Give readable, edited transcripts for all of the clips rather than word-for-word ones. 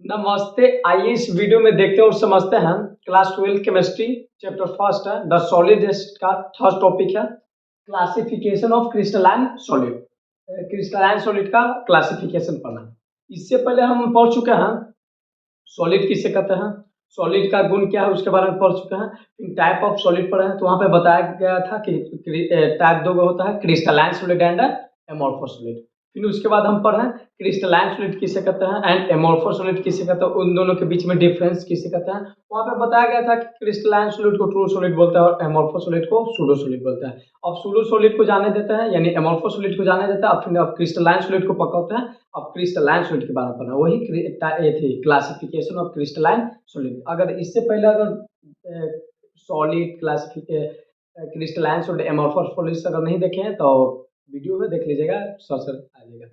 नमस्ते। आइए इस वीडियो में देखते और समझते हैं क्लास 12 केमिस्ट्री चैप्टर फर्स्ट है द सॉलिड का थर्ड टॉपिक है classification of crystalline solid. Crystalline solid का क्लासिफिकेशन पढ़ना है। इससे पहले हम पढ़ चुके हैं सॉलिड किसे कहते हैं, सॉलिड का गुण क्या है उसके बारे में पढ़ चुके हैं। फिर टाइप ऑफ सॉलिड पढ़े हैं तो वहाँ पे बताया गया था कि टाइप दो होता है crystalline solid and amorphous solid. फिर उसके बाद हम पढ़े क्रिस्टलाइन सॉलिड किसे कहते हैं एंड एमोर्फस सॉलिड किसे कहते हैं, उन दोनों के बीच में डिफरेंस किसे कहते हैं। वहाँ पे बताया गया था कि क्रिस्टलाइन सॉलिड को ट्रू सॉलिड बोलता है और एमोर्फस सॉलिड को सूडो सॉलिड बोलता है। अब सूडो सॉलिड को जाने देते हैं यानी एमोर्फस सॉलिड को जाने देते हैं, अब फिर अब क्रिस्टलाइन सॉलिड को पकड़ते हैं। अब क्रिस्टलाइन सॉलिड के बारे में पढ़ना वही ये थी क्लासिफिकेशन ऑफ क्रिस्टलाइन सॉलिड। अगर इससे पहले अगर solid crystalline solid amorphous solid अगर नहीं देखे हैं तो वीडियो में देख लीजिएगा, सर्च आ जाएगा।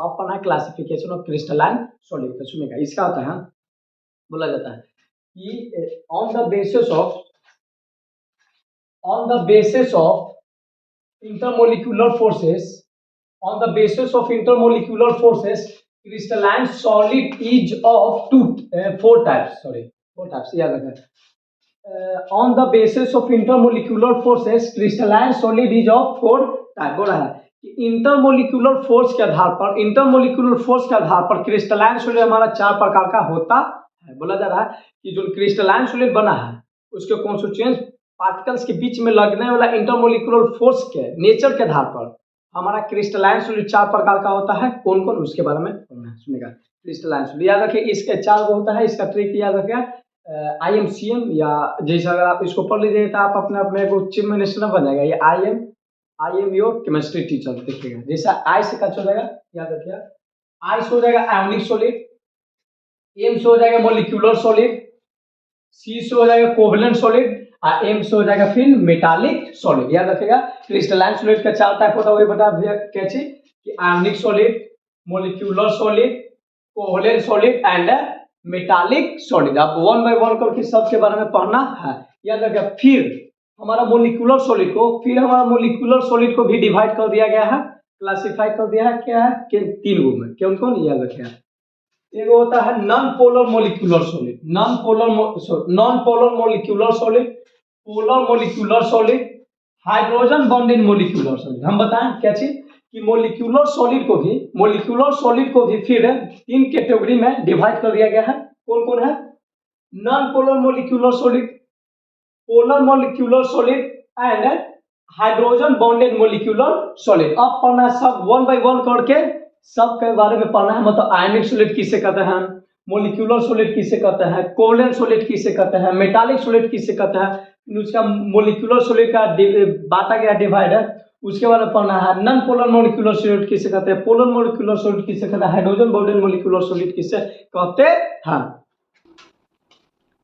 अब पढ़ना क्लासिफिकेशन ऑफ क्रिस्टलाइन सॉलिड। तो सुनिएगा, इसका होता है बोला जाता है कि on the basis of intermolecular forces crystalline solid is of four types, याद रखें। on the basis of intermolecular forces crystalline solid is of four type। बोला है कि इंटरमोलिक्यूलर फोर्स के आधार पर क्रिस्टलाइन सॉलिड हमारा चार प्रकार का होता है। बोला जा रहा है कि जो क्रिस्टलाइन सॉलिड बना है उसके कॉन्स्टिट्यूएंट पार्टिकल्स के बीच में लगने वाला इंटरमोलिक्यूलर फोर्स के नेचर के आधार पर हमारा क्रिस्टलाइन सॉलिड चार प्रकार का होता है। कौन कौन उसके बारे में सुनेगा। क्रिस्टलाइन सॉलिड याद रखिए, इसके चार होता है, इसका ट्रिक याद रखिए। IMCM या जैसे अगर आप इसको पढ़ लीजिए तो आप अपने आप में एक चीफ मिनिस्टर बन जाएगा। ये I am your chemistry teacher देखिएगा। जैसा आई से कच हो जाएगा, याद रखिए आई से हो जाएगा आयोनिक सॉलिड, एम से हो जाएगा मोलिक्यूलर सॉलिड, सी से हो जाएगा कोवलेंट सॉलिड और एम से हो जाएगा फिर मेटालिक सॉलिड। याद रखिएगा क्रिस्टलाइन सॉलिड का चार टाइप होता है, वही बता कैसे कि ionic solid, molecular solid, covalent solid and metallic solid. आप वन बाय वन करके सबके बारे में पढ़ना है। याद रखिएगा फिर हमारा मोलिक्यूलर सॉलिड को भी डिवाइड कर दिया गया है, क्लासिफाई कर दिया है क्या है कि तीन ग्रुप में। कौन कौन याद रखिएगा। एक होता है non polar molecular solid, non polar molecular solid, polar molecular solid, hydrogen bonded molecular solid. हम बताएं क्या चीज कि मोलिक्यूलर सॉलिड को भी फिर तीन कैटेगरी में डिवाइड कर दिया गया है। कौन कौन है। Non polar molecular solid, polar molecular solid and hydrogen bonded molecular solid. अब पढ़ना सब वन बाय वन करके सब के बारे में पढ़ना है। मतलब आयनिक सॉलिड किसे कहते हैं, मोलिक्यूलर सॉलिड किसे कहते हैं, कोवलेंट सॉलिड किसे कहते हैं, मेटालिक सॉलिड किसे कहते हैं। उसका मोलिक्यूलर सॉलिड का बांटा गया डिवाइड है, उसके बारे में पढ़ना है। नॉन पोलर मोलिक्यूलर सॉलिड किसे कहते हैं, पोलर मोलिक्यूलर सॉलिड किसे कहते हैं, हाइड्रोजन बॉन्डेड मोलिक्यूलर सॉलिड किसे कहते हैं।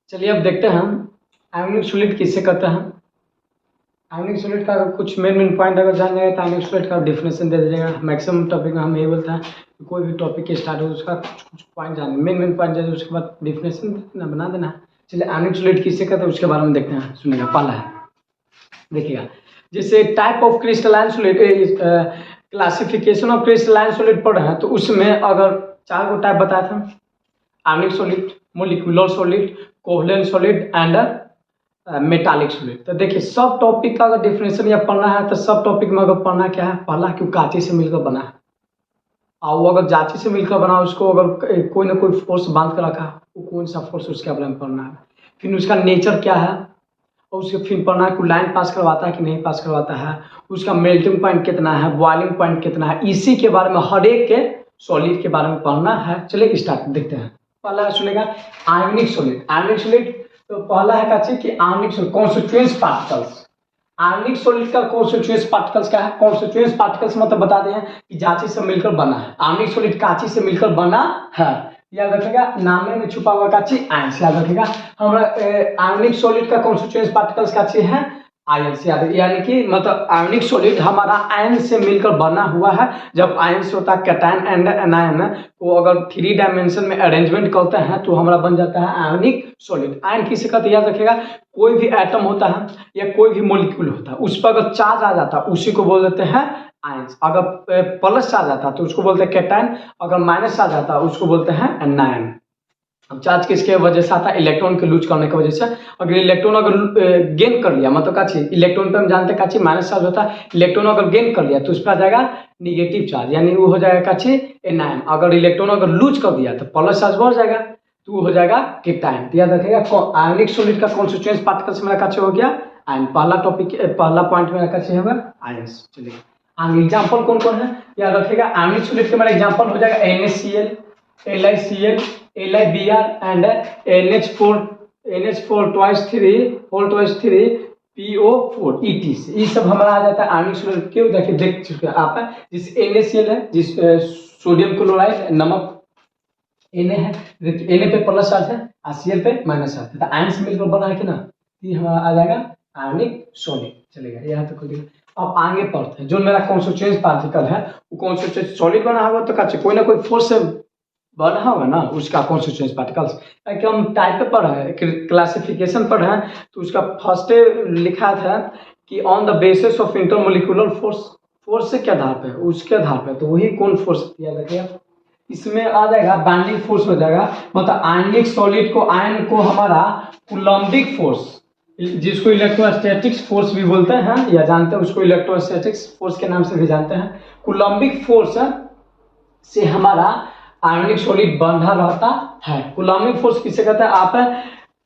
चलिए अब देखते हैं आयनिक सॉलिड किसे कहते हैं। आयनिक सॉलिड का कुछ मेन पॉइंट अगर जान जाए तो आयनिक सॉलिड का डेफिनेशन दे दीजिएगा। मैक्सिमम टॉपिक में हम यही बोलते हैं कि कोई भी टॉपिक के स्टार्ट हो उसका कुछ पॉइंट जाने, मेन पॉइंट जाने, उसके बाद डेफिनेशन बना देना है। चलिए आयनिक सॉलिड किसे कहते हैं उसके बारे में देखते हैं। सुनिएगा, पहला है देखिएगा जैसे type of crystalline solid, classification of crystalline solid पढ़ रहे हैं तो उसमें अगर चार को टाइप बताया था, आयनिक solid, molecular solid, covalent solid and metallic solid. तो देखिए सब टॉपिक का अगर डेफिनेशन या पढ़ना है तो सब टॉपिक में अगर पढ़ना क्या है, पहला क्यों कांचे से मिलकर बना है और वो अगर जांची से मिलकर बना उसको अगर कोई ना कोई फोर्स बांध कर रखा वो कौन सा फोर्स उसके बारे में पढ़ना है। फिर उसका नेचर क्या है और उसके फिर पढ़ना है कि लाइन पास करवाता है कि नहीं पास करवाता है, उसका मेल्टिंग पॉइंट कितना है, बॉइलिंग पॉइंट कितना है, इसी के बारे में हर एक के सॉलिड के बारे में पढ़ना है। चलिए स्टार्ट देखते हैं। पहला सुनेगा आयनिक सॉलिड। तो पहला है क्या कि आयनिक सॉलिड कॉन्स्टिट्यूएंट पार्टिकल्स। आयनिक सॉलिड का कॉन्स्टिट्यूएंट पार्टिकल्स क्या है। कॉन्स्टिट्यूएंट पार्टिकल्स मतलब बता दें कि जांची से मिलकर बना है। आयनिक सॉलिड कांची से मिलकर बना है, याद रखिएगा। नाम में छुपा हुआ कांची आयन से, याद रखिएगा। हमारा आयनिक सॉलिड का कॉन्स्टिट्यूएंट पार्टिकल्स कांची है आयन से, यानी कि मतलब आयनिक सॉलिड हमारा आयन से मिलकर बना हुआ है। जब आयन से होता है कैटायन एंड एनायन, तो अगर 3 डायमेंशन में अरेंजमेंट करते हैं तो हमारा बन जाता है आयनिक सॉलिड। आयन किसे कहते हैं, याद रखिएगा। कोई भी एटम होता है या कोई भी मॉलिक्यूल होता है उस पर अगर चार्ज आ जाता है उसी को बोल देते हैं आयंस। अगर प्लस चार्ज आता है तो उसको बोलते हैं कैटायन, अगर माइनस चार्ज आता है उसको बोलते हैं एनायन। अब चार्ज किसके वजह से आता है, इलेक्ट्रॉन के लूज करने की वजह से। अगर इलेक्ट्रॉन अगर गेन कर लिया, मतलब का चीज इलेक्ट्रॉन पे हम जानते हैं का चीज माइनस चार्ज होता है, इलेक्ट्रॉन अगर गेन कर लिया तो उस पर आ जाएगा निगेटिव चार्ज, यानी वो हो जाएगा का चीज एनायन। अगर इलेक्ट्रॉन अगर लूज कर दिया तो प्लस चार्ज बढ़ जाएगा, तो वो हो जाएगा केटायन। याद रखिएगा आयनिक सॉलिड का कॉन्स्टिट्यूएंट्स पार्टिकल्स मेरा का हो गया आयन। पहला टॉपिक पहला पॉइंट मेरा का होगा आयंस। चलिए आगे एग्जांपल कौन कौन है याद रखिएगा। आयनिक सॉलिड के मेरा एग्जांपल हो जाएगा NaCl, LiCl, LiBr and NH4 twice 3 PO4 ETC। ये सब हमारा आ जाता है आयनिक सॉलिड। क्यों देखिए देख चुके हैं आप, जिस NaCl है, जिस सोडियम क्लोराइड नमक Na है, देखिए Na पे प्लस चार्ज है और Cl पे माइनस चार्ज है, तो आयन से मिलकर बना है कि ना, ये हमारा आ जाएगा आयनिक सॉलिड। चलेगा यहाँ तक हो गया। अब आगे पढ़ते हैं जो मेरा कॉन्स्टिट्यूएंट पार्टिकल है वो कॉन्स्टिट्यूएंट सॉलिड बना होगा तो क्या कोई ना कोई फोर्स से बना होगा ना उसका कॉन्स्टिट्यूएंट पार्टिकल्स। कि हम टाइप पे पढ़ रहे हैं, क्लासिफिकेशन पढ़ रहे हैं, तो उसका फर्स्ट लिखा था कि on the basis of intermolecular force, force से क्या आधार पे, उसके आधार पे, तो वही कौन फोर्स दिया गया इसमें आ जाएगा बाइंडिंग फोर्स हो जाएगा। मतलब आयनिक सॉलिड को आयन को हमारा कूलम्बिक फोर्स, जिसको इलेक्ट्रोस्टैटिक्स फोर्स भी बोलते हैं या जानते हैं, उसको इलेक्ट्रोस्टैटिक्स फोर्स के नाम से भी जानते हैं। कूलम्बिक फोर्स से हमारा आयनिक सॉलिड बंधा रहता है। कूलम्बिक फोर्स किसे कहते हैं, आप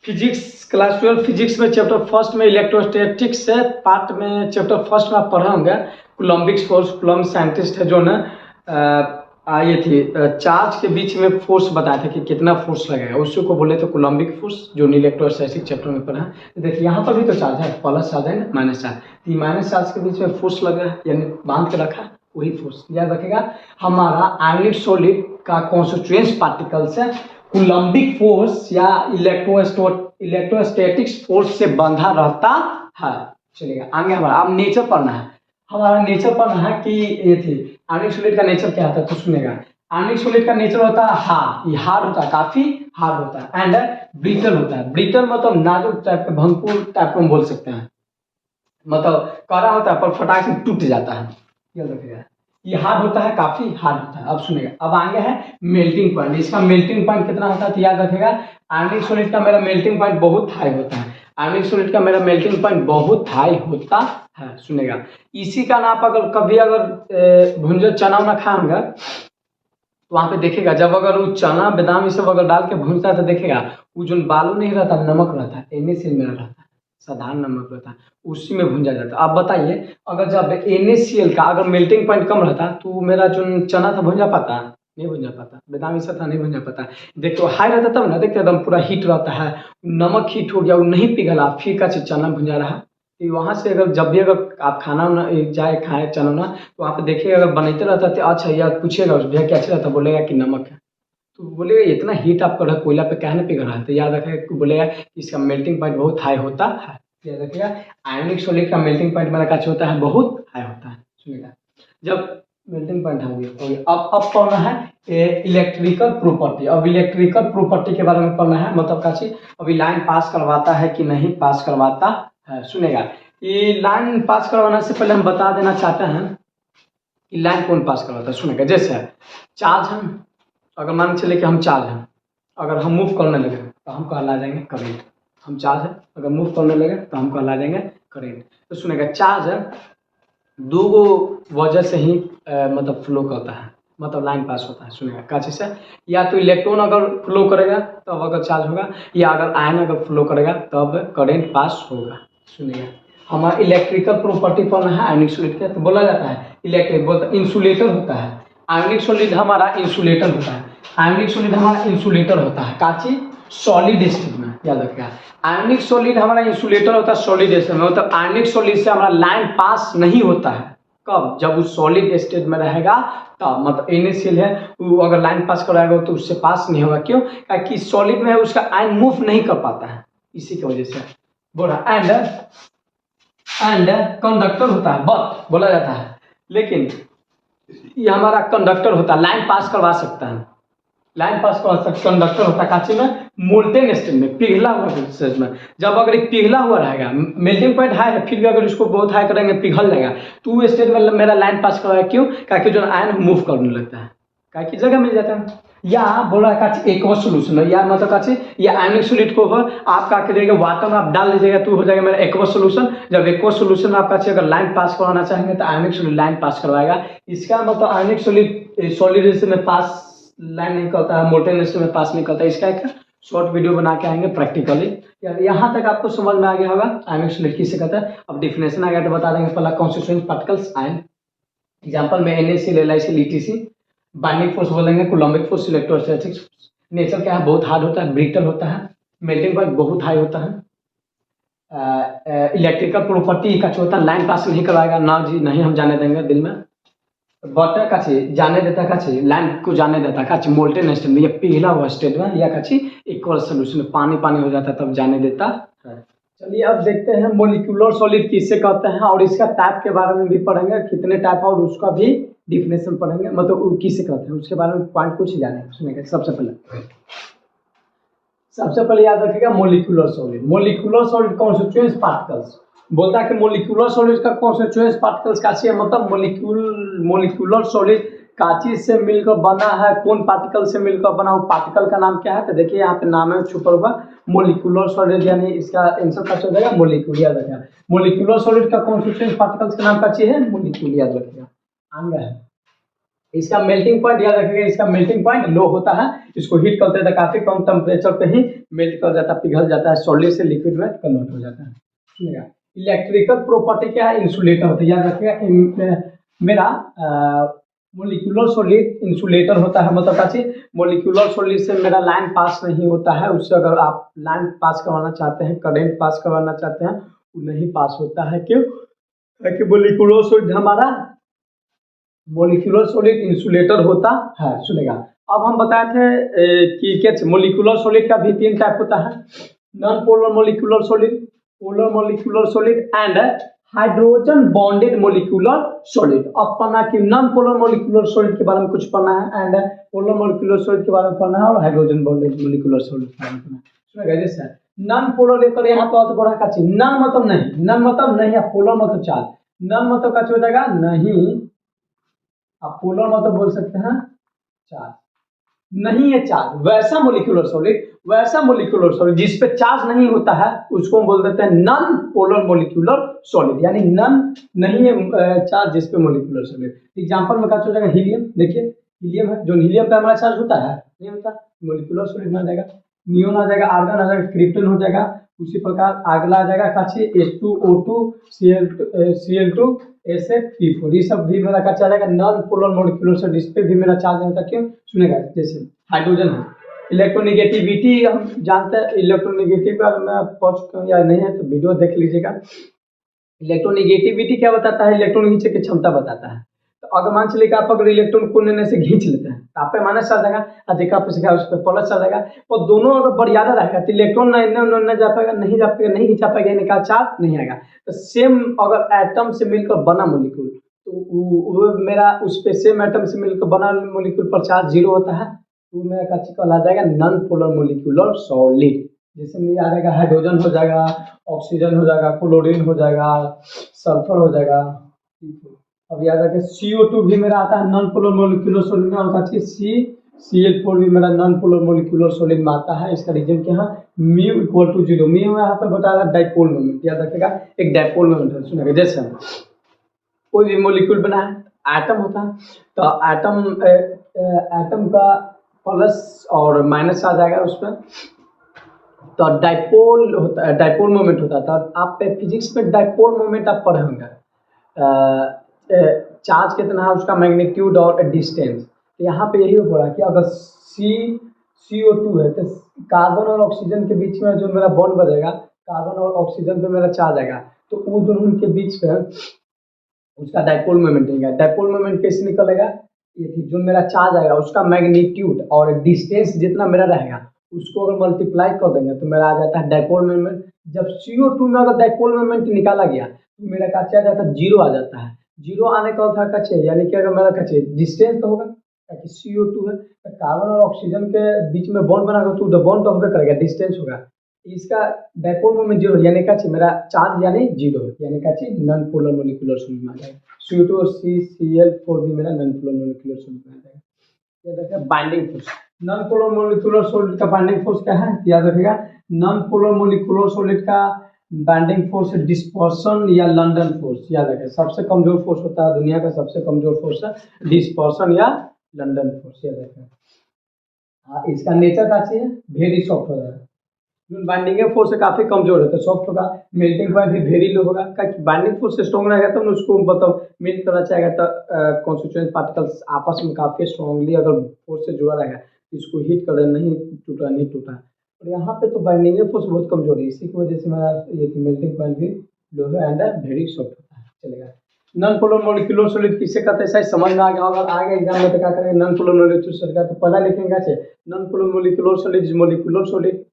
फिजिक्स क्लास 12 फिजिक्स में चैप्टर फर्स्ट में इलेक्ट्रोस्टैटिक्स से पार्ट में चैप्टर फर्स्ट में आप पढ़े होंगे कूलम्बिक फोर्स। कूलम्ब साइंटिस्ट है जो ना ये थी चार्ज के बीच में फोर्स बताया था कि कितना फोर्स लगेगा, उसी को बोले तो कूलम्बिक फोर्स, जो इलेक्ट्रोस्टैटिक चैप्टर में पढ़ा है। देखिए यहाँ पर भी तो चार्ज है, प्लस चार्ज है माइनस चार्ज, तो माइनस चार्ज के बीच में फोर्स लगा है यानी बांध के रखा, वही फोर्स याद रखेगा। हमारा आयनिक सॉलिड का कॉन्स्टिट्यूएंट पार्टिकल्स है कूलम्बिक फोर्स या इलेक्ट्रोस्टैटिक्स फोर्स से बंधा रहता है। चलिएगा आगे हमारा अब नेचर पढ़ना है। हमारा नेचर पढ़ना है कि ये थी आयनिक सॉलिड का नेचर क्या होता है, तो सुनेगा। आयनिक सॉलिड का नेचर होता है हार्ड, ये हार्ड होता है, काफी हार्ड होता है, एंड ब्रिटल होता है। ब्रिटल मतलब नाजुक टाइप का, भंगुर टाइप का हम बोल सकते हैं, मतलब कड़ा होता है पर फटाक से टूट जाता है, याद रखिएगा। ये हार्ड होता है, काफी हार्ड होता है। अब सुनेगा, अब आगे है मेल्टिंग पॉइंट। इसका मेल्टिंग पॉइंट कितना होता है तो याद रखेगा आयनिक सॉलिड का मेरा मेल्टिंग पॉइंट बहुत हाई होता है। आयनिक सॉलिड का मेरा मेल्टिंग पॉइंट बहुत हाई होता है। सुनेगा इसी का नाप अगर कभी अगर भुंजल चना उना खाएंगे तो वहाँ पे देखेगा, जब अगर वो चना बादाम ये सब अगर डाल के भूनता है तो देखेगा वो जो बालू नहीं रहता, नमक रहता है, NaCl में रहता है, साधारण नमक रहता है, उसी में भूंजा जाता है। आप बताइए अगर जब NaCl का अगर मेल्टिंग पॉइंट कम रहता तो मेरा जो चना था भूंजा पाता, नहीं भूंजा पाता, बादाम ये सब था नहीं भूंजा पाता। देखो हाई रहता तब ना, देखते एकदम पूरा हीट रहता है, नमक हीट हो गया, वो नहीं पिघला, फिर का चना भूंजा रहा। तो वहाँ से अगर जब भी अगर आप खाना जाए खाए चना ना, तो वहाँ पे देखिएगा अगर बनाते रहता तो अच्छा यार पूछेगा भैया क्या रहता, बोलेगा कि नमक है, तो बोलेगा इतना हीट आप कर रहे कोयला पे क्या नहीं पिघल रहा है, तो याद रखेगा बोलेगा कि इसका मेल्टिंग पॉइंट बहुत हाई होता है। याद रखिएगा आयनिक सॉलिड का मेल्टिंग पॉइंट मेरा क्या होता है, बहुत हाई होता है। सुनिएगा जब मेल्टिंग पॉइंट हो गया अब पढ़ना है इलेक्ट्रिकल प्रॉपर्टी। अब इलेक्ट्रिकल प्रॉपर्टी के बारे में पढ़ना है, मतलब का चीज अभी लाइन पास करवाता है कि नहीं पास करवाता है। सुनेगा ये लाइन पास करवाने से पहले हम बता देना चाहते हैं कि लाइन कौन पास करवाता है। सुनेगा जैसे चार्ज हम अगर मान चले कि हम चार्ज हैं, अगर हम मूव करने लगे तो हम कहला जाएंगे करंट। हम चार्ज है अगर मूव करने लगे तो हम कहला जाएंगे करंट। तो सुनेगा चार्ज है दो वजह से ही मतलब फ्लो करता है, मतलब लाइन पास होता है। सुनेगा क्या चीज़ से, या तो इलेक्ट्रॉन अगर फ्लो करेगा तब अगर चार्ज होगा, या अगर आयन अगर फ्लो करेगा तब करंट पास होगा। सुनिएगा हमारा इलेक्ट्रिकल प्रॉपर्टी पढ़ना है आयनिक सॉलिड का, तो बोला जाता है इलेक्ट्रिक बोलता इंसुलेटर होता है। आयनिक सॉलिड हमारा इंसुलेटर होता है, आयनिक सॉलिड हमारा इंसुलेटर होता है काची सॉलिड स्टेट में, याद रखिएगा आयनिक सॉलिड हमारा इंसुलेटर होता है सॉलिड स्टेट में। मतलब आयनिक सॉलिड से हमारा लाइन पास नहीं होता है, कब, जब वो सॉलिड स्टेट में रहेगा तब। मतलब NaCl है वो अगर लाइन पास कराएगा तो उससे पास नहीं होगा, क्यों, क्योंकि सॉलिड में है उसका आयन मूव नहीं कर पाता है, इसी की वजह से बोला। एंड कंडक्टर होता है, बट बोला जाता है लेकिन ये हमारा कंडक्टर होता है, लाइन पास करवा सकता है, लाइन पास करवा सकता कंडक्टर होता है काची में मोल्टेन स्टेट में, पिघला हुआ स्टेट में। जब अगर एक पिघला हुआ रहेगा, मेल्टिंग पॉइंट हाई है फिर भी अगर इसको बहुत हाई करेंगे पिघल जाएगा, तो वो स्टेट में मेरा लाइन पास करवाएगा, क्यों, क्योंकि जो आयन मूव करने लगता है, काय की जगह मिल जाता है। या बोल रहा है का एक और सोल्यूशन है, या मतलब का ये आयनिक सॉलिड को हो आप क्या करिएगा वाटर में आप डाल दीजिएगा तो हो जाएगा मेरा एक्वस सोल्यूशन। जब एक्वस सोल्यूशन आप अगर लाइन पास करवाना चाहेंगे तो आयनिक सॉलिड लाइन पास करवाएगा। इसका मतलब आयनिक सॉलिड में पास लाइन नहीं करता है, मोल्टेन में पास नहीं करता है। इसका एक शॉर्ट वीडियो बना के आएंगे प्रैक्टिकली। यहाँ तक आपको समझ में आ गया होगा आयनिक सॉलिड किसे कहता है। अब डिफिनेशन आ गया तो बता देंगे। पहला कॉन्स्टिट्यूएंट पार्टिकल्स आयन, एग्जाम्पल में NaCl LiCl EtC। Binding force बोलेंगे कोलम्बिक फोर्स, इलेक्ट्रोस्टैटिक नेचर क्या है, बहुत हार्ड होता है, ब्रिटल होता है, मेल्टिंग पॉइंट बहुत हाई होता है। इलेक्ट्रिकल प्रॉपर्टी का होता है, लाइन पास नहीं करवाएगा ना जी, नहीं हम जाने देंगे दिल में। बटर का जाने देता का लाइन को जाने देता का मोल्टेन स्टेट में, ये पहला हुआ स्टेट में या का इक्वल सोल्यूशन में पानी पानी हो जाता है तब जाने देता है। चलिए अब देखते हैं मोलिकुलर सॉलिड किससे कहते हैं और इसका टाइप के बारे में भी पढ़ेंगे, कितने टाइप है और उसका भी डिफिनेशन पढ़ेंगे, मतलब वो किससे कहते हैं उसके बारे में पॉइंट कुछ जाने सुनेगा। सबसे पहले याद रखिएगा molecular solid. Molecular solid constituent particles बोलता है कि मोलिकुलर सॉलिड का कॉन्स्टिट्यूएंट पार्टिकल्स का चाहिए, मतलब मोलिकुलर सॉलिड का चीज से मिलकर बना है, कौन पार्टिकल से मिलकर बना, वो पार्टिकल का नाम क्या है। तो देखिए यहाँ पे नाम है छुपा हुआ मोलिकुलर सॉलिड, यानी इसका आंसर क्या हो जाएगा मोलिक्यूल। याद रखिएगा मोलिकुलर सॉलिड का कॉन्स्टिट्यूएंट पार्टिकल्स का नाम क्या चाहिए मोलिक्यूल। याद रखिएगा अंग है। इसका मेल्टिंग पॉइंट याद रखिएगा, इसका मेल्टिंग पॉइंट लो होता है, इसको हीट करते हैं तो काफी कम टेम्परेचर पे ही मेल्ट कर जाता है, पिघल जाता है, सॉलिड से लिक्विड में कन्वर्ट हो जाता है। सुनिएगा इलेक्ट्रिकल प्रॉपर्टी क्या है, इंसुलेटर होता है। याद रखिएगा मेरा मोलिकुलर सॉलिड इंसुलेटर होता है, मतलब क्या मोलिकुलर सॉलिड से मेरा लाइन पास नहीं होता है, उससे अगर आप लाइन पास करवाना चाहते हैं, करंट पास करवाना चाहते हैं, वो नहीं पास होता है। क्यों? ताकि मोलिकुलर सॉलिड हमारा मोलिकुलर सॉलिड इंसुलेटर होता है। सुनेगा अब हम बताए थे कि क्या मोलिकुलर सॉलिड का भी 3 टाइप होता है, non polar molecular solid, polar molecular solid and hydrogen bonded molecular solid. अब पढ़ना कि नॉन पोलर मोलिकुलर सॉलिड के बारे में कुछ पढ़ना है एंड पोलर मोलिकुलर सॉलिड के बारे में पढ़ना है और हाइड्रोजन बॉन्डेड मोलिकुलर सॉलिड के बारे में पढ़ना है। सुनेगा जैसे नॉन पोलर लेकर यहाँ पे बहुत बड़ा का चीज, नॉन मतलब नहीं, नॉन मतलब नहीं, पोलर मतलब चार्ज, नॉन मतलब का हो जाएगा नहीं, आप पोलर मतलब बोल सकते हैं चार्ज, नहीं है चार्ज, वैसा मोलिकुलर सॉलिड, वैसा मोलिकुलर सॉलिड जिस पे चार्ज नहीं होता है उसको हम बोल देते हैं नॉन पोलर मोलिकुलर सॉलिड, यानी नॉन नहीं है चार्ज जिस पे मोलिकुलर सॉलिड। एग्जांपल में क्या हो जाएगा हीलियम, देखिए हीलियम है, जो हीलियम पे हमारा चार्ज होता है नहीं होता, मोलिकुलर सॉलिड में आ जाएगा, नियोन आ जाएगा, आर्गन आ जाएगा, क्रिप्टन हो जाएगा। उसी प्रकार अगला आ जाएगा काची H2O2 Cl2 SF3 ये सब भी मेरा क्या चलेगा नॉन पोलर मोलिकुलर सॉलिड, इस पे भी मेरा चार्ज नहीं होता। क्यों? सुनेगा जैसे हाइड्रोजन है, इलेक्ट्रोनिगेटिविटी हम जानते हैं, इलेक्ट्रोनिगेटिव का मैं पढ़ चुका हूँ या नहीं है तो वीडियो देख लीजिएगा। इलेक्ट्रोनिगेटिविटी क्या बताता है, इलेक्ट्रॉन खींचने की क्षमता बताता है। तो अगर मान चलिए कि आप अगर इलेक्ट्रॉन को लेने से खींच लेते हैं तो आप पे माइनस आ जाएगा, अधिका पे उस पर प्लस आ जाएगा, और दोनों अगर बढ़ियादा रहेगा तो इलेक्ट्रॉन नहीं जा पाएगा, नहीं जा पाएगा, नहीं खींचा पाएगा, यानी चार्ज नहीं आएगा। तो सेम अगर एटम से मिलकर बना मोलिक्यूल तो वो मेरा उस पे सेम एटम से मिलकर बना मोलिक्यूल पर चार्ज 0 होता है, तो मेरा क्या कहला जाएगा नॉन पोलर मोलिकुलर सॉलिड। जैसे में आ जाएगा हाइड्रोजन हो जाएगा, ऑक्सीजन हो जाएगा, क्लोरीन हो जाएगा, सल्फर हो जाएगा। अब याद रखें CO2 भी मेरा आता है नॉन पोलर मोलिकुलर सॉलिड में, और का Cl4 भी मेरा नॉन पोलर मोलिकुलर सॉलिड में आता है। इसका रीजन क्या है, म्यू इक्वल टू 0, म्यू यहाँ पे बता रहा है डाइपोल मोमेंट, याद रखेगा एक डाइपोल मोमेंट है। सुनेगा जैसे कोई भी मोलिक्यूल बना है, एटम होता है, तो एटम का प्लस और माइनस आ जाएगा उस पर, तो डाइपोल होता है, डाइपोल मोमेंट होता है। तो आप फिजिक्स में डाइपोल मोमेंट आप पढ़े होंगे, चार्ज कितना है उसका मैग्नीट्यूड और डिस्टेंस। तो यहाँ पे यही हो रहा है कि अगर CO2 है तो कार्बन और ऑक्सीजन के बीच में जो मेरा बॉन्ड बनेगा, कार्बन और ऑक्सीजन पे मेरा चार्ज आएगा, तो वो दोनों के बीच में उसका डाइपोल मोमेंट आएगा। डाइपोल मोमेंट कैसे निकलेगा, ये जो मेरा चार्ज आएगा उसका मैग्नीट्यूड और डिस्टेंस जितना मेरा रहेगा उसको अगर मल्टीप्लाई कर देंगे तो मेरा आ जाता है डाइपोल मोमेंट। जब CO2 में अगर डाइपोल मोमेंट निकाला गया तो मेरा क्या आ जाता है 0 आ जाता है। 0 आने का अर्थ क्या चाहिए, यानी कि अगर मेरा क्या चाहिए डिस्टेंस तो होगा, ताकि CO2 है तो कार्बन और ऑक्सीजन के बीच में बॉन्ड बना तो बॉन्ड तो होगा करेगा, डिस्टेंस होगा, इसका डाइपोल मोमेंट 0 यानी क्या चाहिए मेरा चार्ज यानी 0 यानी क्या चाहिए नॉन पोलर मोलिकुलर सॉलिड में आ जाएगा। CO2 और Cl4 भी मेरा नॉन पोलर मोलिकुलर सॉलिड में आ जाएगा। याद रखिएगा binding force. Non polar molecular solid का बाइंडिंग फोर्स क्या है, याद रखिएगा। नॉन पोलर मोलिकुलर सॉलिड का बाइंडिंग फोर्स डिस्पर्सन या लंडन फोर्स, याद रखिए। सबसे कमजोर फोर्स होता है दुनिया का, सबसे कमजोर फोर्स है डिस्पर्सन या लंडन फोर्स, याद रखिए। हाँ, इसका नेचर का चाहिए वेरी सॉफ्ट होता है। बाइंडिंग फोर्स से काफी कमजोर है तो सॉफ्ट होगा। मेल्टिंग पॉइंट भी वेरी लो होगा। बाइंडिंग फोर्स स्ट्रॉन्ग रहेगा तब तो उसको मतलब मेल्ट करना चाहेगा तो कॉन्स्टिट्यूएंट पार्टिकल्स आपस में काफी स्ट्रांगली अगर फोर्स से जुड़ा रहेगा तो इसको हीट कर नहीं टूटा नहीं टूटा। और यहाँ पे तो बाइंडिंग फोर्स बहुत कमजोर है, इसी की वजह से मेरा ये मेल्टिंग पॉइंट भी लो है एंड वेरी सॉफ्ट होता है, चलेगा। नॉन पोलर मोलिकुलर सॉलिड किससे कहते हैं, शायद समझ में आ गया होगा। आगे एग्जाम में तो क्या करेंगे, नॉन पोलर मोलिकुलर सॉलिड का तो पहला लिखेंगे। Non polar molecular solid molecular solid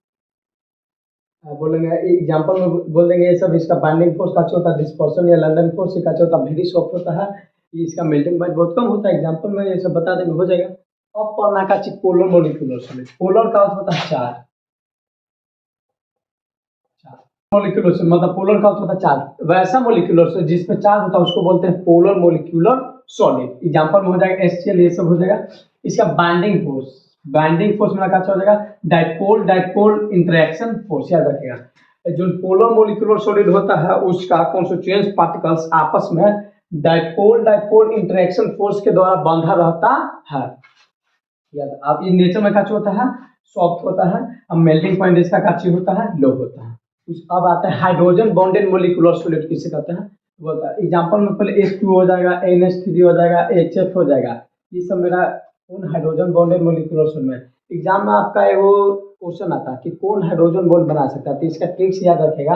बोलेंगे एग्जाम्पल में बोल देंगे ये सब। इसका बाइंडिंग फोर्स का होता है डिस्पर्सन या लंडन फोर्स का होता है वेरी सॉफ्ट होता है। ये इसका मेल्टिंग पॉइंट बहुत कम होता है, एग्जाम्पल में ये सब बता देंगे हो जाएगा। अब पढ़ना का चीज पोलर मोलिकुलर सॉलिड। पोलर का अर्थ होता है चार्ज, मोलिकुलर से मतलब पोलर का अर्थ होता है चार्ज। वैसा मोलिकुलर से जिसमें चार्ज होता है उसको बोलते हैं पोलर मोलिकुलर सॉलिड। एग्जाम्पल में हो जाएगा HCl, ये सब हो जाएगा। इसका बाइंडिंग फोर्स, बाइंडिंग फोर्स में क्या हो जाएगा डाइपोल डाइपोल इंटरेक्शन फोर्स, याद रखिएगा। जो पोलर मोलिकुलर सॉलिड होता है उसका कॉन्स्टिट्यूएंट पार्टिकल्स आपस में डाइपोल डाइपोल इंटरेक्शन फोर्स के द्वारा बंधा रहता है। याद अब ये नेचर में क्या होता है सॉफ्ट होता है। अब मेल्टिंग पॉइंट इसका क्या होता है लो होता है। अब आता है हाइड्रोजन बॉन्डेड मोलिकुलर सॉलिड किसे कहते हैं बोलता है। एग्जांपल में पहले H2 हो जाएगा, NH3 हो जाएगा, HF हो जाएगा। ये सब मेरा कौन हाइड्रोजन बॉन्डेड मोलिकुलर सॉलिड में। एग्जाम में आपका वो क्वेश्चन आता है कि कौन हाइड्रोजन बॉन्ड बना सकता है, तो इसका ट्रिक्स याद रखेगा।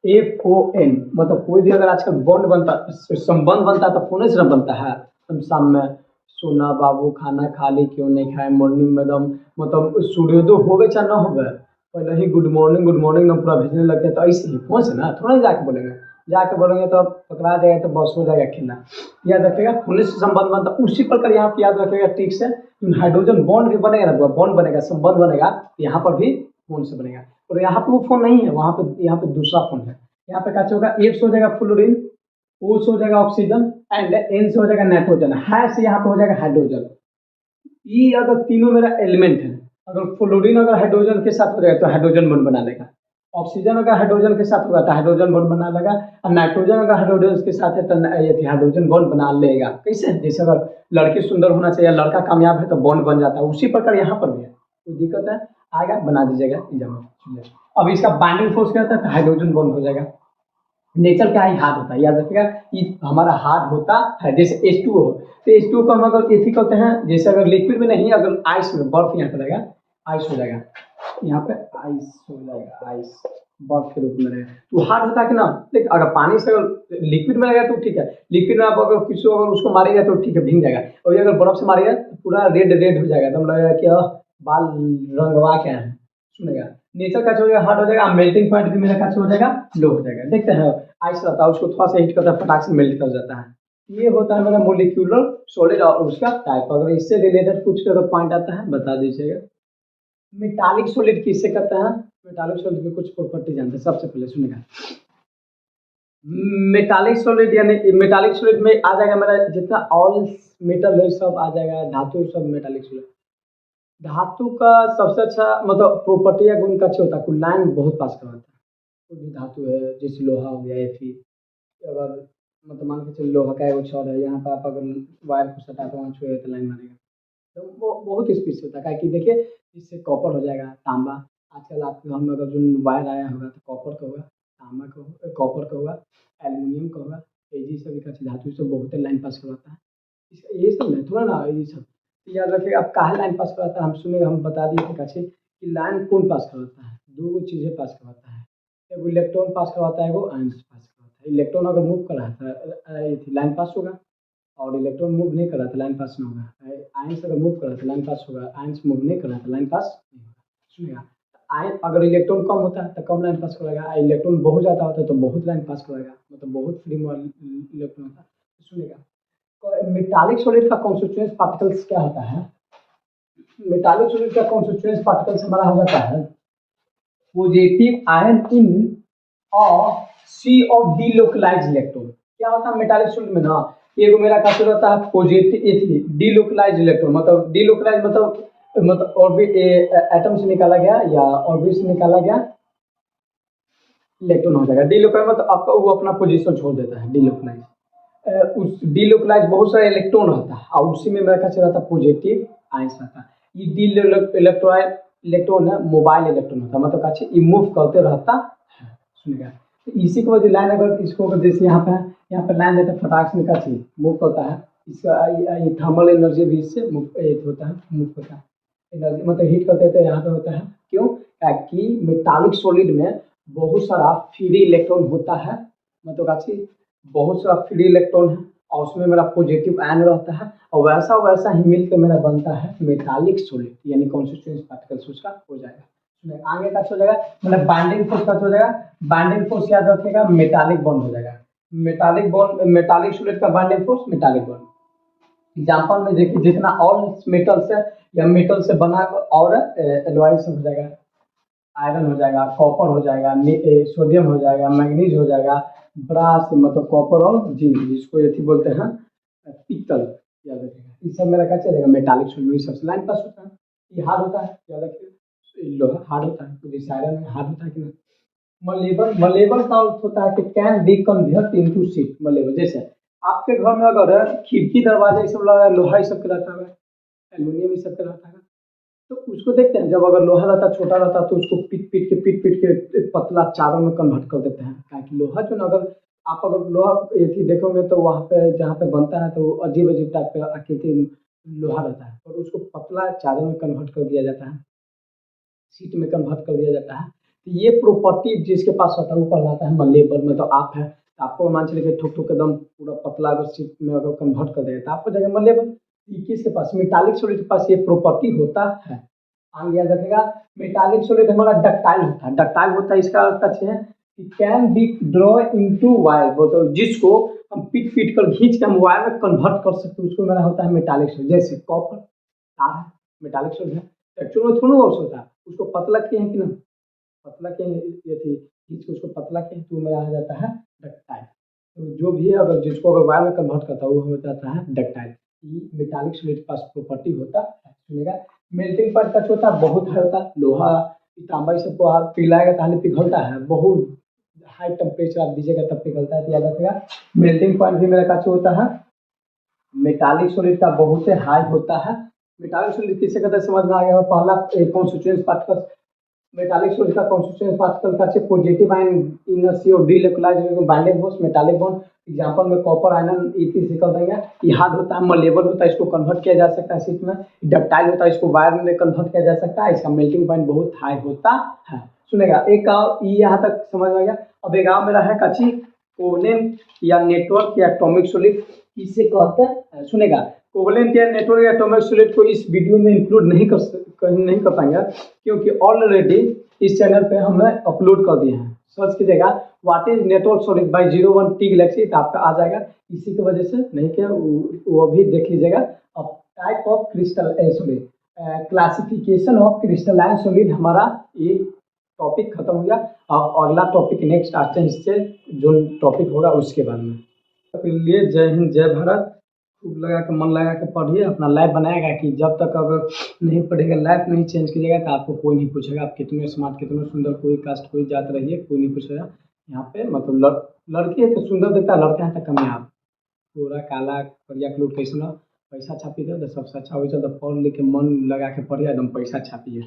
FON मतलब कोई भी अगर आजकल बॉन्ड बनता संबंध बनता है तो फोन से बनता है। शाम में सोना बाबू खाना खा ली क्यों नहीं खाए, मॉर्निंग में दम मतलब सूर्योदय हो गए चाहे ना हो गए पहले ही गुड मॉर्निंग ना पूरा भेजने लगते हैं। तो ऐसे ही फोन से ना थोड़ा जाके बोलेंगे, जाके बोलेंगे तो पकड़ा देगा तो बस हो जाएगा खेलना। याद रखिएगा फोन से संबंध बनता उसी प्रकार यहाँ पे याद रखिएगा ठीक से। हाइड्रोजन बॉन्ड भी बनेगा ना, बॉन्ड बनेगा संबंध बनेगा, यहाँ पर भी फोन से बनेगा। और यहाँ पे वो फोन नहीं है, वहाँ पे यहाँ पे दूसरा फोन है। यहाँ पे क्या होगा एक से हो जाएगा फ्लोरीन, O से हो जाएगा ऑक्सीजन एंड N से हो जाएगा नाइट्रोजन, है से यहाँ पे हो जाएगा हाइड्रोजन। ये अगर तीनों मेरा एलिमेंट है, अगर फ्लोरीन अगर हाइड्रोजन के साथ हो जाएगा तो हाइड्रोजन बॉन्ड बना लेगा। ऑक्सीजन अगर हाइड्रोजन के साथ होगा तो हाइड्रोजन बॉन्ड बना लेगा। और नाइट्रोजन अगर हाइड्रोजन के साथ है तो ये हाइड्रोजन बॉन्ड बना लेगा। कैसे, जैसे अगर लड़की सुंदर होना चाहिए, लड़का कामयाब है तो बॉन्ड बन जाता है, उसी प्रकार यहाँ पर भी है। कोई दिक्कत है आएगा बना दीजिएगा एग्जाम में। अब इसका बाइंडिंग फोर्स क्या होता है, हाइड्रोजन बॉन्ड हो जाएगा। नेचर क्या है हार्ड होता है, याद रखिएगा ये हमारा हार्ड होता है। जैसे H2O तो H2O का हम अगर एथी कहते हैं, जैसे अगर लिक्विड में नहीं अगर आइस में बर्फ यहाँ पे रहेगा आइस हो जाएगा, यहाँ पे आइस हो जाएगा, आइस बर्फ के रूप में रहेगा तो हार्ड होता है कि ना। देख अगर पानी से अगर लिक्विड में रहेगा तो ठीक है, लिक्विड में आप अगर किसी अगर उसको मारेगा तो ठीक है भीग जाएगा। और ये अगर बर्फ से मारेगा तो पूरा रेड रेड हो जाएगा, एकदम लगेगा कि बाल रंगवा क्या है, सुनेगा। नेचर का हो जाएगा हार्ड हो जाएगा। मेल्टिंग पॉइंट भी मेरा का हो जाएगा लो हो जाएगा। देखते हैं आइस रहता है उसको थोड़ा सा हीट करता है फटाक से मेल्ट कर जाता है। ये होता है मेरा मोलिक्यूलर सॉलिड और उसका टाइप। अगर इससे रिलेटेड कुछ अगर पॉइंट आता है बता दीजिएगा। मेटालिक सॉलिड किससे कहते हैं, मेटालिक सॉलिड की कुछ प्रॉपर्टी जानते हैं। सबसे पहले सुनेगा मेटालिक सॉलिड यानी मेटालिक सॉलिड में आ जाएगा मेरा जितना ऑल मेटल है सब आ जाएगा, धातु सब मेटालिक सॉलिड। धातु का सबसे अच्छा मतलब प्रॉपर्टी या गुण का अच्छा होता है, लाइन बहुत पास करवाता है। कोई भी धातु है जैसे लोहा हो गया, Fe अगर मतलब मान के चलिए लोहा का एगो छड़ है, यहाँ पर आप अगर वायर को सटा तो वहाँ छुए तो लाइन मारेगा। तो वो बहुत स्पीड से होता है कि देखिए इससे कॉपर हो जाएगा, तांबा। आजकल आपके घर में अगर जो वायर आया होगा तो कॉपर का होगा, तांबा का होगा, कॉपर का होगा, एल्यूमिनियम का होगा। ये सभी का धातु सब बहुत लाइन पास करवाता है। इसका ये सब नहीं थोड़ा ना ये सब याद रखिए। आप कहा लाइन पास कराता है हम सुने हम बता दिए थे काछे कि लाइन कौन पास करवाता है, दो चीज़ें पास करवाता है। एगो इलेक्ट्रॉन पास करवाता है, एगो आयंस पास करवाता है। इलेक्ट्रॉन अगर मूव कर रहा था ये थी लाइन पास होगा, और इलेक्ट्रॉन मूव नहीं कर रहा था लाइन पास नहीं होगा। आयंस अगर मूव कर रहा था लाइन पास होगा, आयंस मूव नहीं कर रहा था लाइन पास नहीं होगा। सुनिएगा आयन अगर इलेक्ट्रॉन कम होता है तो कम लाइन पास कराएगा, इलेक्ट्रॉन बहुत ज़्यादा होता है तो बहुत लाइन पास कराएगा, मतलब बहुत फ्री में इलेक्ट्रॉन होता है। सुनिएगा मेटालिक सॉलिड का कॉन्स्टिट्यूएंट पार्टिकल्स क्या होता है, मेटालिक सॉलिड का कॉन्स्टिट्यूएंट पार्टिकल्स हमारा हो जाता है पॉजिटिव आयन इन और सी ऑफ डी लोकलाइज इलेक्ट्रॉन। क्या होता है मेटालिक सॉलिड में ना एगो मेरा का रहता है पॉजिटिव थी डीलोकलाइज इलेक्ट्रॉन, मतलब डीलोकलाइज मतलब और भी एटम से निकाला गया या ऑर्बिट से निकाला गया इलेक्ट्रॉन हो जाएगा। डीलोकलाइज मतलब आपका वो अपना पोजीशन छोड़ देता है डीलोकलाइज। उस डीलोकलाइज बहुत सारे इलेक्ट्रॉन रहता है और उसी में मेरा क्या रहता है पॉजिटिव आयंस रहता है। ये इलेक्ट्रॉन इलेक्ट्रॉन है मोबाइल इलेक्ट्रॉन होता है, मतलब अच्छा ये मूव करते रहता है। सुनिएगा, तो इसी को वजह लाइन अगर इसको अगर जैसे यहाँ पे लाइन देता है फटाक से निकल चाहिए मूव करता है, इसका ये थर्मल एनर्जी भी इससे मूव होता है, मूव होता है एनर्जी मतलब हीट करते हैं। यहाँ पे होता है क्यों, ताकि मेटालिक सॉलिड में बहुत सारा फ्री इलेक्ट्रॉन होता है, मतलब अच्छी बहुत सारा फ्री इलेक्ट्रॉन है और उसमें मेरा पॉजिटिव आयन रहता है और वैसा वैसा ही मिलकर मेरा बनता है मेटालिक सॉलिड, यानी कॉन्स्टिट्यूएंट पार्टिकल्स उसका हो जाएगा। आगे का हो जाएगा मतलब बाइंडिंग फोर्स का हो जाएगा, बाइंडिंग फोर्स याद रखिएगा मेटालिक बॉन्ड हो जाएगा। मेटालिक बॉन्ड मेटालिक सॉलिड का binding force metallic bond. Example में देखिए जितना और मेटल से या मेटल से बना और एलॉय से हो जाएगा, आयरन हो जाएगा, कॉपर हो जाएगा, सोडियम हो जाएगा, मैग्नीज हो जाएगा, ब्रास मतलब कॉपर और जिंक जिसको ये बोलते हैं पित्तल, याद रखिएगा। ये सब मेरा क्या चलेगा मेटालिक सॉल्यूट सबसे लाइन पास होता है। ये हार्ड होता है, याद रखिए लोहा हार्ड होता है, तो जैसे आयरन में हार्ड होता है कि नहीं। मलेबल मलेबल का अर्थ होता है कि can be convert into sheet. Malleable जैसे आपके घर में अगर खिड़की दरवाजा ये सब लगा लोहा ये सब का रहता है, एल्यूमिनियम ये सब का रहता है, तो उसको देखते हैं जब अगर लोहा रहता छोटा रहता तो उसको पीट के पतला चारों में कन्वर्ट कर देते हैं। ताकि लोहा जो ना अगर आप अगर लोहा एक ही देखोगे तो वहाँ पे जहाँ पे बनता है तो अजीब अजीब टाइप का आकृति लोहा रहता है और उसको पतला चारों में कन्वर्ट कर दिया जाता है, सीट में कन्वर्ट कर दिया जाता है। तो ये प्रॉपर्टी जिसके पास होता है वो कहलाता है मलेबल। में तो आप है तो आपको मान चलिए ठोक ठोक एकदम पूरा पतला अगर सीट में अगर कन्वर्ट कर देगा तो आपको जाएगा मलेबल। किसके पास मेटालिक सॉलिड के पास ये प्रॉपर्टी होता है। आगे याद रखेगा मेटालिक सॉलिड हमारा डक्टाइल होता है, डक्टाइल होता है इसका अर्थ अच्छे है कि can B draw into wire, तो जिसको हम पीट पीट कर खींच के हम वायर में कन्वर्ट कर सकते हैं उसको मेरा होता है मेटालिक सॉलिड। जैसे कॉपर तार है मेटालिक सॉलिड है, एक्चुअल में थोड़ा वर्ष होता है उसको पतला किए हैं कि ना पतला के ये थी खींच के उसको पतला के तो मेरा आ जाता है डक्टाइल। तो जो भी है अगर जिसको अगर वायर में कन्वर्ट करता है वो हो जाता है डक्टाइल। मेटालिक सॉलिड के पास प्रॉपर्टी होता है। सुनेगा मेल्टिंग पॉइंट का होता है बहुत हाई होता है, लोहा तांबा सबको आप पिलाएगा तो पिघलता है, बहुत हाई टेम्परेचर आप दीजिएगा तब पिघलता है। तो याद रखेगा मेल्टिंग पॉइंट भी मेरा काच होता है मेटालिक सॉलिड का बहुत से हाई होता है। मेटालिक सॉलिड किससे कहते हैं समझ में आ गया। पहला कॉन्स्टिट्यूएंट पार्टिकल मेटालिक सॉलिड का कॉन्स्टिट्यूएंट पार्टिकल का पॉजिटिव आयन इन सी और delocalised binding force metallic bond. Example में कॉपर आयन इसी निकल देंगे। ये हार्ड होता है मलेबल होता है, इसको कन्वर्ट किया जा सकता है शीट में। डक्टाइल होता है, इसको वायर में कन्वर्ट किया जा सकता है, इसका मेल्टिंग पॉइंट बहुत हाई होता है। सुनेगा एक गाँव यहाँ तक समझ में आ गया। अब एक गाँव में रहा कच्ची कोवलेंट या नेटवर्क या एटॉमिक सॉलिड किसे कहते हैं। सुनेगा कोवलेंट या नेटवर्क या एटॉमिक सॉलिड को इस वीडियो में इंक्लूड नहीं कर पाएंगे क्योंकि ऑलरेडी इस चैनल पे हमने अपलोड कर दिए हैं। सर्च कीजिएगा what is network solid bye 01 T Galaxy तो आपका आ जाएगा। इसी की वजह से नहीं क्या वो भी देख लीजिएगा। अब type of crystal solid classification of crystalline solid हमारा ये टॉपिक खत्म हो गया। अब अगला टॉपिक नेक्स्ट आते हैं, इससे जो टॉपिक होगा उसके बारे में। तो लिए जय हिंद जय भारत। खूब लगा के मन लगा के पढ़िए, अपना लाइफ बनाएगा कि जब तक अगर नहीं पढ़ेगा लाइफ नहीं चेंज कीजिएगा तो आपको कोई नहीं पूछेगा आप कितने स्मार्ट कितने सुंदर, कोई कास्ट कोई जात रहिए कोई नहीं पूछेगा। यहाँ पे मतलब लड़की है तो सुंदर दिखता है, लड़का है तो कामयाब। पूरा काला करिया क्लूट कैसे ना पैसा छापी दे तो सबसे अच्छा हो चलता। पढ़ लिख के मन लगा के पढ़िए एकदम पैसा छापिए।